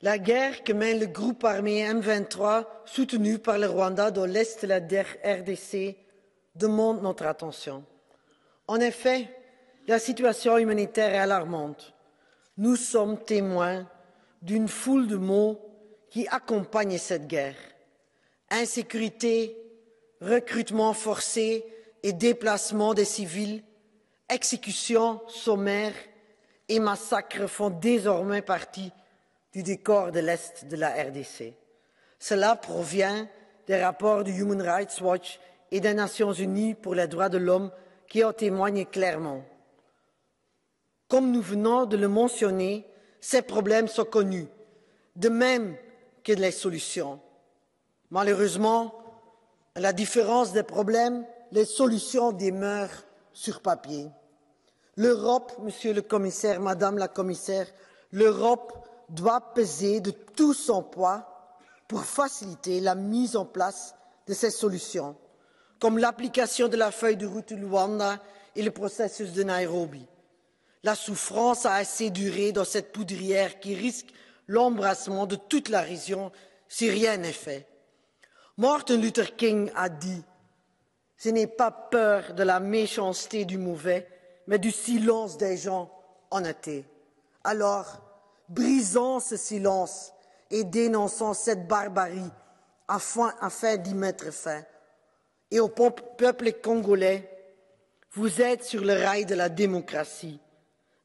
La guerre que mène le groupe armé M23, soutenu par le Rwanda dans l'est de la RDC, demande notre attention. En effet, la situation humanitaire est alarmante. Nous sommes témoins d'une foule de maux qui accompagnent cette guerre. Insécurité, recrutement forcé et déplacement des civils, exécutions sommaires et massacres font désormais partie du décor de l'Est de la RDC. Cela provient des rapports du Human Rights Watch et des Nations Unies pour les droits de l'homme qui en témoignent clairement. Comme nous venons de le mentionner, ces problèmes sont connus, de même que les solutions. Malheureusement, à la différence des problèmes, les solutions demeurent sur papier. L'Europe, Monsieur le Commissaire, Madame la Commissaire, l'Europe doit peser de tout son poids pour faciliter la mise en place de ces solutions, comme l'application de la feuille de route de Luanda et le processus de Nairobi. La souffrance a assez duré dans cette poudrière qui risque l'embrassement de toute la région si rien n'est fait. Martin Luther King a dit « Ce n'est pas peur de la méchanceté du mauvais, mais du silence des gens honnêtes. » Alors, brisons ce silence et dénonçons cette barbarie afin d'y mettre fin. Et au peuple congolais, vous êtes sur le rail de la démocratie,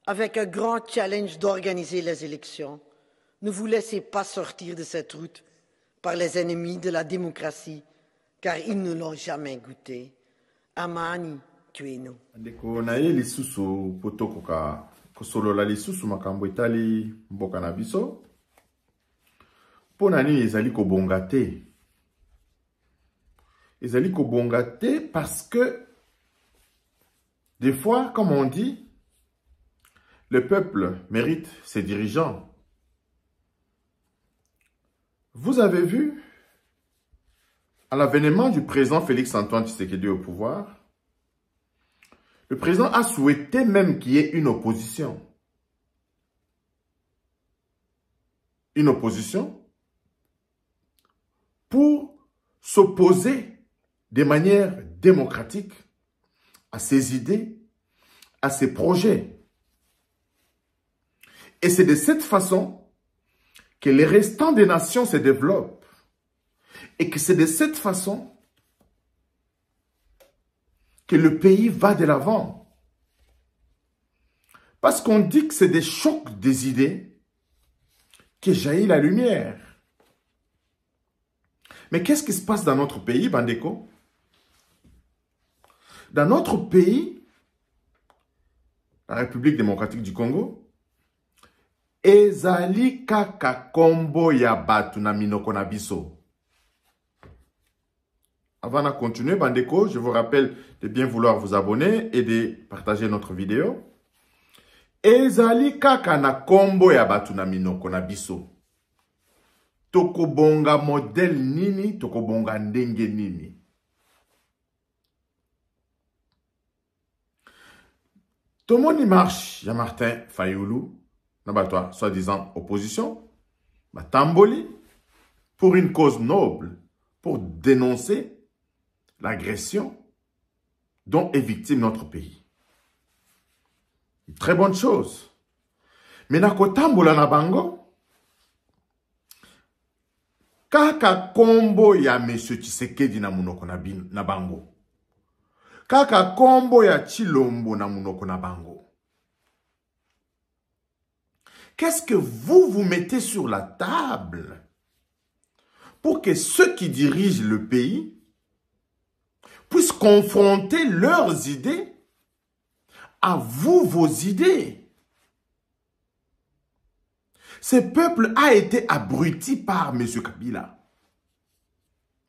avec un grand challenge d'organiser les élections. Ne vous laissez pas sortir de cette route par les ennemis de la démocratie, car ils ne l'ont jamais goûté. Amani tuenu. Ndeko na ye lisusu potokoka kosolola lisusu makambo etali mboka na biso. Pona nini ezali kobonga te? Ezali kobonga te parce que des fois, comme on dit, le peuple mérite ses dirigeants. Vous avez vu, à l'avènement du président Félix-Antoine Tshisekedi au pouvoir, le président a souhaité même qu'il y ait une opposition. Une opposition pour s'opposer de manière démocratique à ses idées, à ses projets. Et c'est de cette façon que les restants des nations se développent. Et que c'est de cette façon que le pays va de l'avant. Parce qu'on dit que c'est des chocs des idées que jaillit la lumière. Mais qu'est-ce qui se passe dans notre pays, Bandeko? Dans notre pays, la République démocratique du Congo, ezali kaka kombo ya batu na minoko na biso. Avant de continuer, Bandeko, je vous rappelle de bien vouloir vous abonner et de partager notre vidéo. Ezali kaka na kombo ya batu na minoko na biso. Tokobonga modèle nini, tokobonga ndenge nini. Tomoni marche ya Martin Fayulu, nabatwa soi-disant opposition, Tamboli, pour une cause noble, pour dénoncer l'agression dont est victime notre pays. Une très bonne chose. Mais nakotambola na bango, kaka kombo ya Monsieur Tshisekedi na munoko na bango. Kaka kombo ya Chilombo na munoko na bango. Qu'est-ce que vous mettez sur la table pour que ceux qui dirigent le pays puissent confronter leurs idées à vous, vos idées? Ce peuple a été abruti par M. Kabila.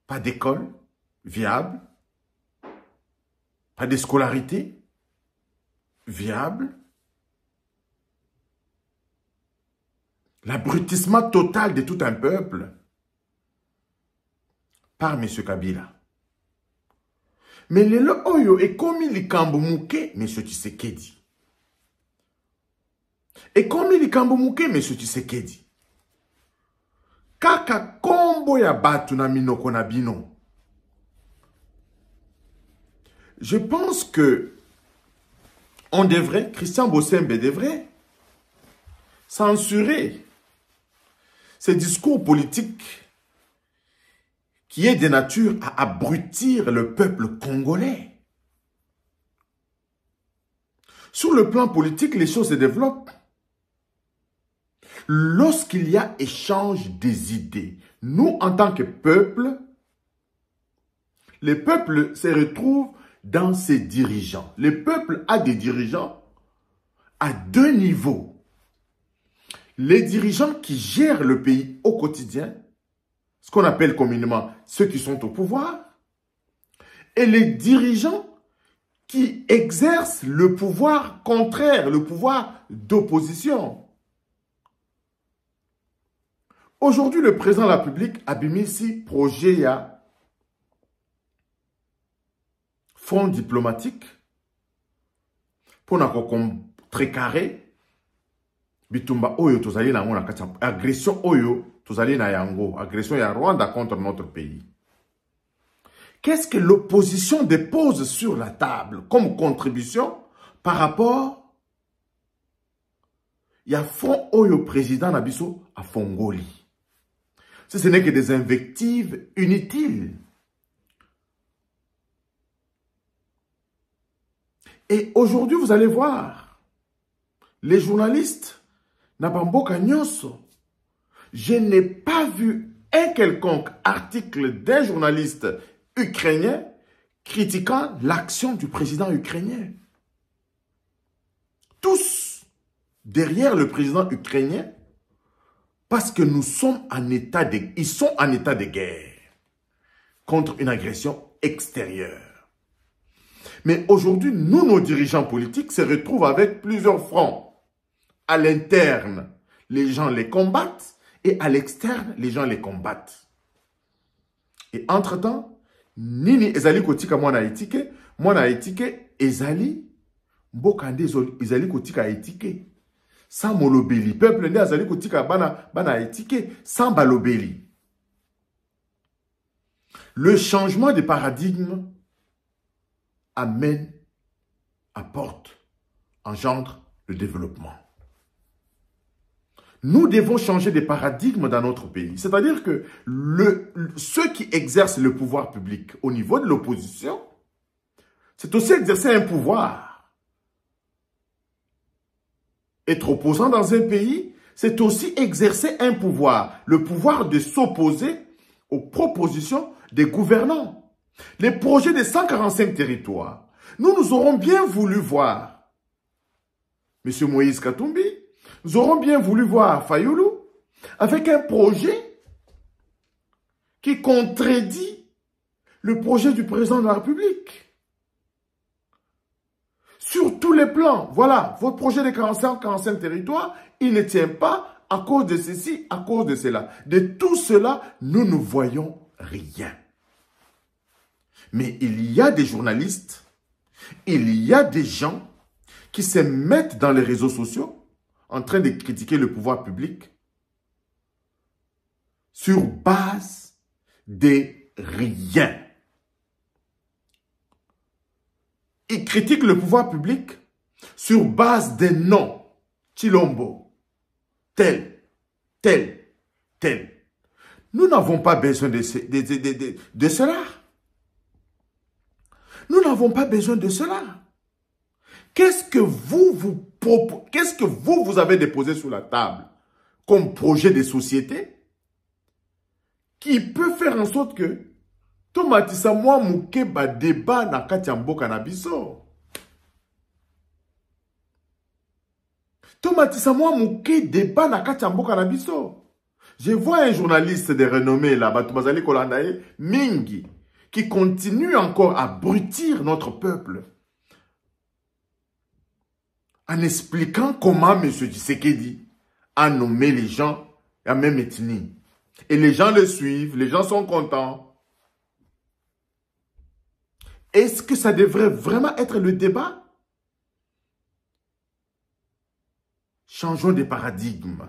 Pas d'école viable, pas de scolarité viable. L'abrutissement total de tout un peuple par M. Kabila. Mais le oyo est comme likambo muke, M. Tshisekedi. Et comme likambo muke, M. Tshisekedi. Kaka kombo ya batu na minoko na bino. Je pense que on devrait, Christian Bossembe devrait censurer ces discours politiques qui est de nature à abrutir le peuple congolais. Sur le plan politique, les choses se développent lorsqu'il y a échange des idées. Nous, en tant que peuple, les peuples se retrouvent dans ses dirigeants. Le peuple a des dirigeants à deux niveaux. Les dirigeants qui gèrent le pays au quotidien, ce qu'on appelle communément ceux qui sont au pouvoir, et les dirigeants qui exercent le pouvoir contraire, le pouvoir d'opposition. Aujourd'hui, le président de la République a mis ici projet à front diplomatique pour contrecarrer bitumba oyo tozali na ngona kati agression oyo tozali na yango, agression ya Rwanda contre notre pays. Qu'est-ce que l'opposition dépose sur la table comme contribution par rapport ya front oyo président Nabiso à Fongoli? Ce n'est que des invectives inutiles. Et aujourd'hui, vous allez voir, les journalistes, Nabamboka Nyonso, je n'ai pas vu un quelconque article d'un journaliste ukrainien critiquant l'action du président ukrainien. Tous derrière le président ukrainien, parce que nous sommes en état de, ils sont en état de guerre contre une agression extérieure. Mais aujourd'hui, nous, nos dirigeants politiques, se retrouvent avec plusieurs fronts. À l'interne, les gens les combattent et à l'externe, les gens les combattent. Et entre-temps, Nini ezali kotika mwana etike, ezali mbokande ezali kotika etike. Sans molobeli, peuple nde azali kotika bana etike, sans balobeli. Le changement de paradigme amène, apporte, engendre le développement. Nous devons changer de paradigme dans notre pays. C'est-à-dire que ceux qui exercent le pouvoir public au niveau de l'opposition, c'est aussi exercer un pouvoir. Être opposant dans un pays, c'est aussi exercer un pouvoir. Le pouvoir de s'opposer aux propositions des gouvernants. Les projets des 145 territoires. Nous aurons bien voulu voir M. Moïse Katumbi, nous aurons bien voulu voir Fayoulou avec un projet qui contredit le projet du président de la République. Sur tous les plans, voilà, votre projet de 45 territoires, il ne tient pas à cause de ceci, à cause de cela. De tout cela, nous ne voyons rien. Mais il y a des journalistes, il y a des gens qui se mettent dans les réseaux sociaux en train de critiquer le pouvoir public sur base de rien. Ils critiquent le pouvoir public sur base des noms. Chilombo, tel, tel, tel. Nous n'avons pas besoin de cela. Nous n'avons pas besoin de cela. Qu'est-ce que vous avez déposé sur la table comme projet de société qui peut faire en sorte que Tomatisa mwa muke ba débat na kati ya mboka na biso. Tomatisa mwa muke débat na kati ya mboka na biso. Je vois un journaliste de renommée là, Batubazali Kolandaye, Mingi, qui continue encore à abrutir notre peuple en expliquant comment M. Tshisekedi a nommé les gens à même ethnie. Et les gens le suivent, les gens sont contents. Est-ce que ça devrait vraiment être le débat? Changeons de paradigme.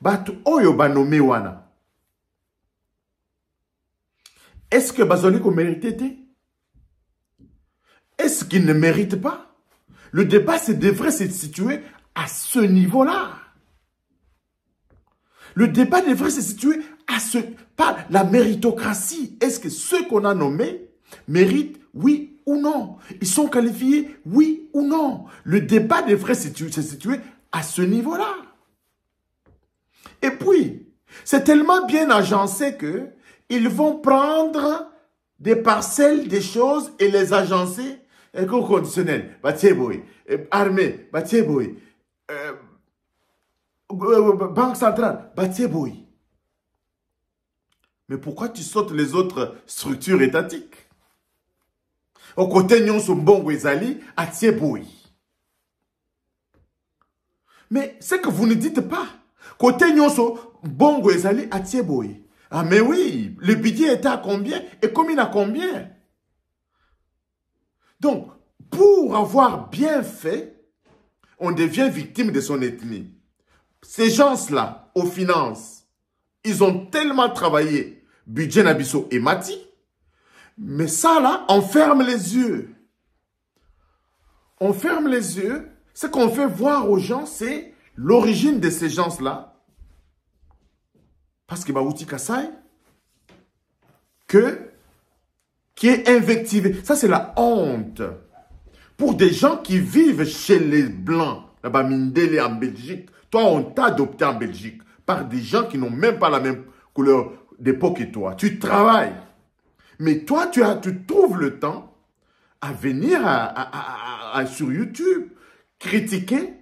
Batu oyo ba nommé wana. Est-ce que Bazoliko méritait? Est-ce qu'il ne mérite pas? Le débat devrait se situer à ce niveau-là. Le débat devrait se situer à ce... Pas la méritocratie. Est-ce que ceux qu'on a nommés méritent, oui ou non? Ils sont qualifiés, oui ou non? Le débat devrait se situer à ce niveau-là. Et puis, c'est tellement bien agencé que ils vont prendre des parcelles, des choses et les agencer. Éco-conditionnel, armée, banque centrale, mais pourquoi tu sautes les autres structures étatiques? Au côté nyon son bon ezali, mais c'est que vous ne dites pas. Côté nyon son bon ezali, ah mais oui, le budget était à combien et combien à combien? Donc, pour avoir bien fait, on devient victime de son ethnie. Ces gens-là, aux finances, ils ont tellement travaillé, budget Nabiso et Mati, mais ça là, on ferme les yeux. On ferme les yeux. Ce qu'on fait voir aux gens, c'est l'origine de ces gens-là. Parce que Baouti Kassai, qui est invectivé. Ça, c'est la honte. Pour des gens qui vivent chez les Blancs, là-bas, Mindele en Belgique. Toi, on t'a adopté en Belgique par des gens qui n'ont même pas la même couleur d'époque que toi. Tu travailles. Mais toi, tu trouves le temps à venir sur YouTube critiquer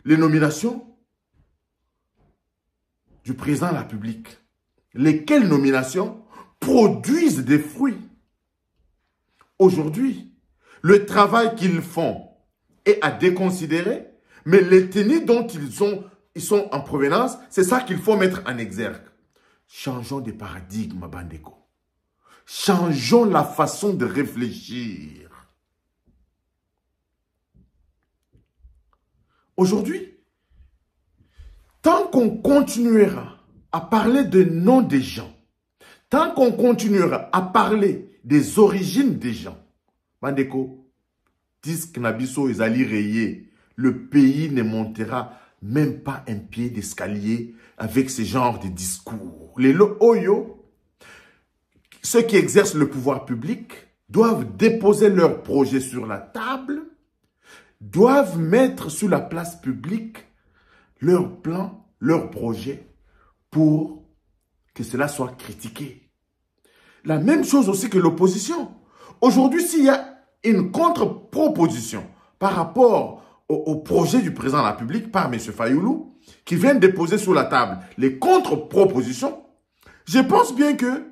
les nominations du président de la République. Lesquelles nominations produisent des fruits. Aujourd'hui, le travail qu'ils font est à déconsidérer, mais les tenues dont ils sont en provenance, c'est ça qu'il faut mettre en exergue. Changeons de paradigme, Bandeko. Changeons la façon de réfléchir. Aujourd'hui, tant qu'on continuera à parler de noms des gens, tant qu'on continuera à parler des origines des gens, Bandeko, disque Nabiso Ezali rayé, le pays ne montera même pas un pied d'escalier avec ce genre de discours. Les Oyo, ceux qui exercent le pouvoir public, doivent déposer leurs projets sur la table, doivent mettre sur la place publique leurs plans, leurs projets pour que cela soit critiqué. La même chose aussi que l'opposition. Aujourd'hui, s'il y a une contre-proposition par rapport au projet du président de la République par M. Fayoulou, qui vient de déposer sur la table les contre-propositions, je pense bien que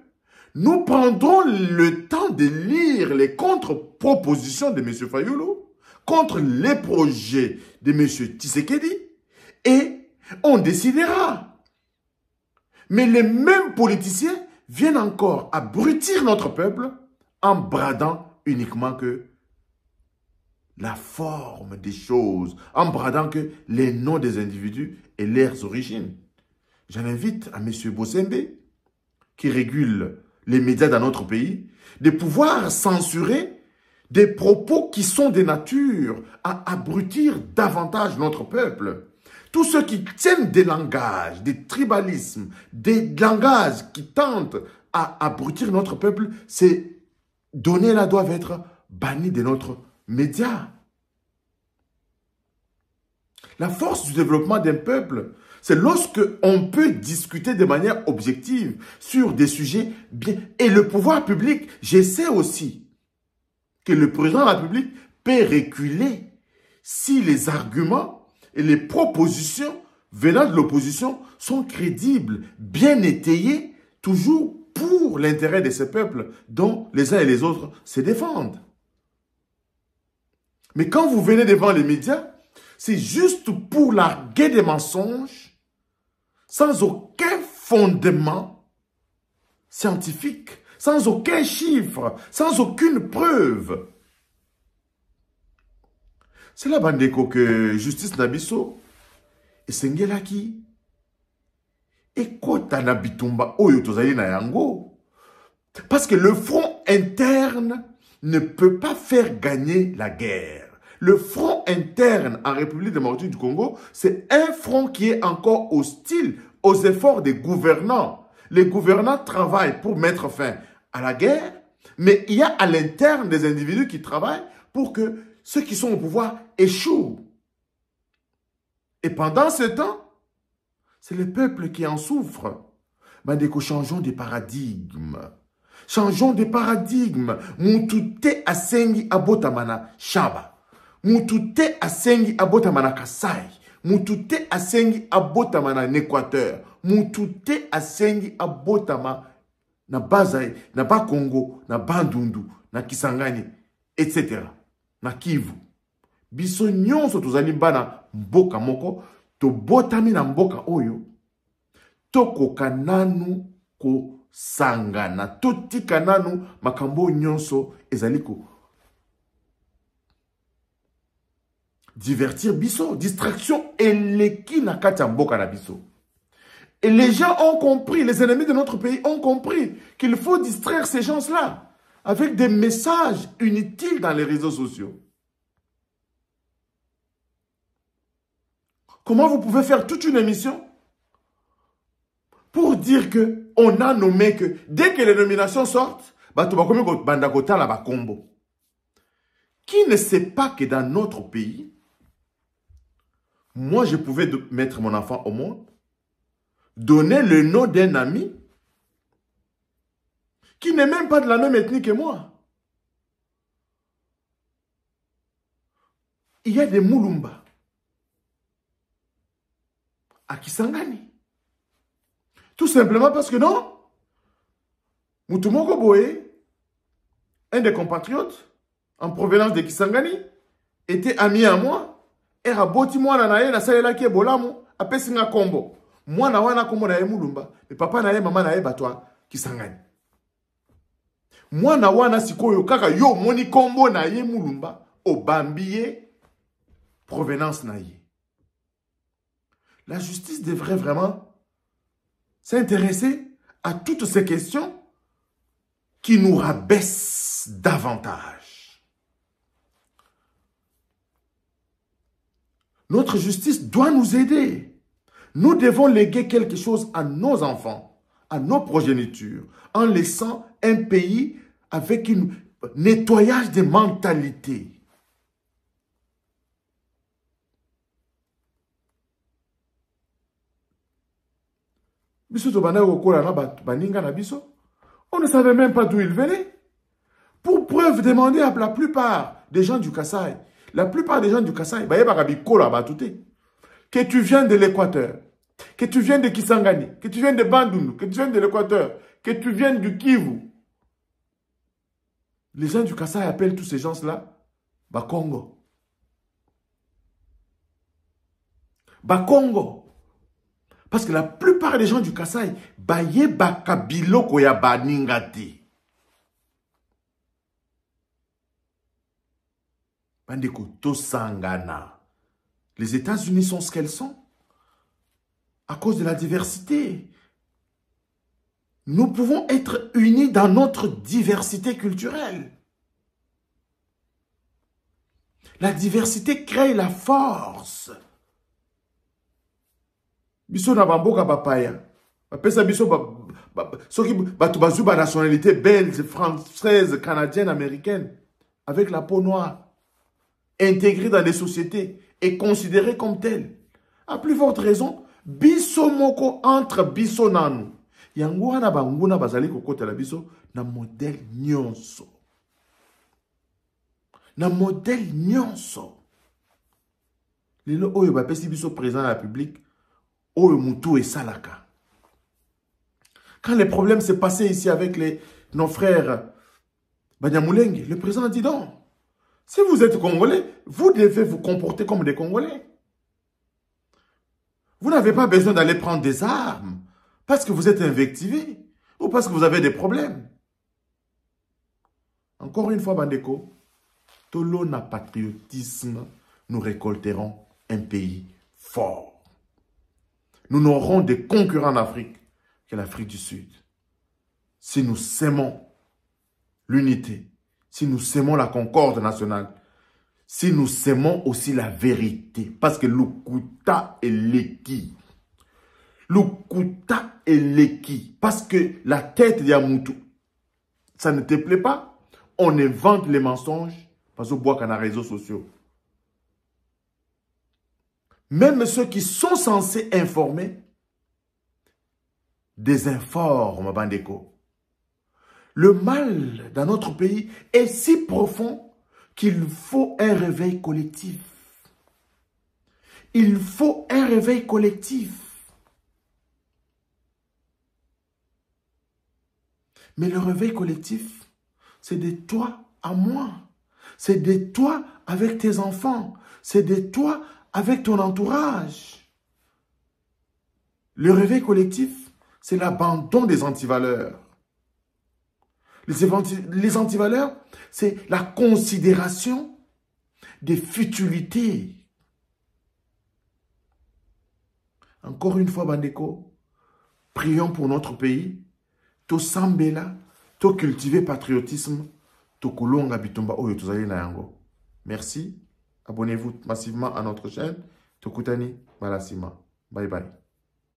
nous prendrons le temps de lire les contre-propositions de M. Fayoulou contre les projets de M. Tshisekedi et on décidera. Mais les mêmes politiciens viennent encore abrutir notre peuple en bradant uniquement que la forme des choses, en bradant que les noms des individus et leurs origines. J'en invite à M. Bossembe, qui régule les médias dans notre pays, de pouvoir censurer des propos qui sont de nature à abrutir davantage notre peuple. Tous ceux qui tiennent des langages, des tribalismes, des langages qui tentent à abrutir notre peuple, ces données-là doivent être bannies de notre média. La force du développement d'un peuple, c'est lorsque on peut discuter de manière objective sur des sujets bien. Et le pouvoir public, je sais aussi que le président de la République peut reculer si les arguments et les propositions venant de l'opposition sont crédibles, bien étayés, toujours pour l'intérêt de ce peuple dont les uns et les autres se défendent. Mais quand vous venez devant les médias, c'est juste pour larguer des mensonges sans aucun fondement scientifique, sans aucun chiffre, sans aucune preuve. C'est là, Bandeko, que Justice Nabiso et Sengelaki et Kota Nabitumba Oyo Tozali na yango Parce que le front interne ne peut pas faire gagner la guerre. Le front interne en République démocratique du Congo, c'est un front qui est encore hostile aux efforts des gouvernants. Les gouvernants travaillent pour mettre fin à la guerre, mais il y a à l'interne des individus qui travaillent pour que ceux qui sont au pouvoir échouent. Et pendant ce temps, c'est le peuple qui en souffre. Bandeko, changeons de paradigme. Changeons de paradigme. Mutute asengi abotamana shaba. Mutute asengi abotamana Kasai. Mutute asengi abotamana Équateur. Mutute asengi abotama na Bazaï, na Bakongo, na Bandundu, na Kisangani, etc. Na Kivu. Biso nyonso tozali bana mboka moko, to botami na mboka oyo, tokoka nanu ko sangana, totika nanu makambo nyonso ezali ko divertir biso, distraction eleki na kati ya mboka na biso. Et les gens ont compris, les ennemis de notre pays ont compris qu'il faut distraire ces gens-là avec des messages inutiles dans les réseaux sociaux. Comment vous pouvez faire toute une émission pour dire qu'on a nommé que dès que les nominations sortent, qui ne sait pas que dans notre pays, moi je pouvais mettre mon enfant au monde, donner le nom d'un ami qui n'est même pas de la même ethnie que moi. Il y a des Moulumba à Kisangani. Tout simplement parce que non, Moutoumoko Boé, un des compatriotes en provenance de Kisangani, était ami à moi, et raboti moi na na salela ki bolamo, apesinga kombo. Moi na wana kombo na Moulumba, mais papa na maman na batwa Kisangani. Moi na wana sikoyo kaka yo moni kombo na Moulumba, obambiye provenance na ye. La justice devrait vraiment s'intéresser à toutes ces questions qui nous rabaissent davantage. Notre justice doit nous aider. Nous devons léguer quelque chose à nos enfants, à nos progénitures, en laissant un pays avec un nettoyage des mentalités. On ne savait même pas d'où il venait. Pour preuve, demandez à la plupart des gens du Kasaï. La plupart des gens du Kasaï, que tu viens de l'Équateur, que tu viens de Kisangani, que tu viens de Bandundu, que tu viens de l'Équateur, que tu viens du Kivu. Les gens du Kasaï appellent tous ces gens-là Bakongo. Bakongo. Parce que la plupart des gens du Kasaï, baye bakabilo koya baningati. Bandeko tosangana. Les États-Unis sont ce qu'elles sont à cause de la diversité. Nous pouvons être unis dans notre diversité culturelle. La diversité crée la force. Biso na bamboka bapaya. Bapesa biso soki batu bazuba nationalité belge, française, canadienne, américaine, avec la peau noire, intégrée dans des sociétés et considérée comme telle. À plus forte raison, biso moko entre biso nanu. Yango wana banguna bazali kokota la biso na modèle nyonso. Na modèle nyonso. Lelo oyo bapesi biso président de la République. Oyo et Salaka. Quand les problèmes s'est passé ici avec nos frères Banyamulenge, le président dit non. Si vous êtes Congolais, vous devez vous comporter comme des Congolais. Vous n'avez pas besoin d'aller prendre des armes parce que vous êtes invectivé ou parce que vous avez des problèmes. Encore une fois, Bandeko, tolo na patriotisme, nous récolterons un pays fort. Nous n'aurons des concurrents en Afrique que l'Afrique du Sud. si nous s'aimons l'unité, si nous s'aimons la concorde nationale, si nous s'aimons aussi la vérité, parce que Lukuta est l'équi. Lukuta est l'équi. Parce que la tête d'Yamutu, ça ne te plaît pas? On invente les mensonges parce qu'on voit qu'on a les réseaux sociaux. Même ceux qui sont censés informer, désinforment, Bandeko. Le mal dans notre pays est si profond qu'il faut un réveil collectif. Il faut un réveil collectif. Mais le réveil collectif, c'est de toi à moi. C'est de toi avec tes enfants. C'est de toi avec ton entourage. Le réveil collectif, c'est l'abandon des antivaleurs. Les antivaleurs, c'est la considération des futilités. Encore une fois, Bandeko, prions pour notre pays. To sambela, to cultiver patriotisme, to kolonga bitumba oyo tozali na yango. Merci. Abonnez-vous massivement à notre chaîne. Tokutani Malasima. Bye bye.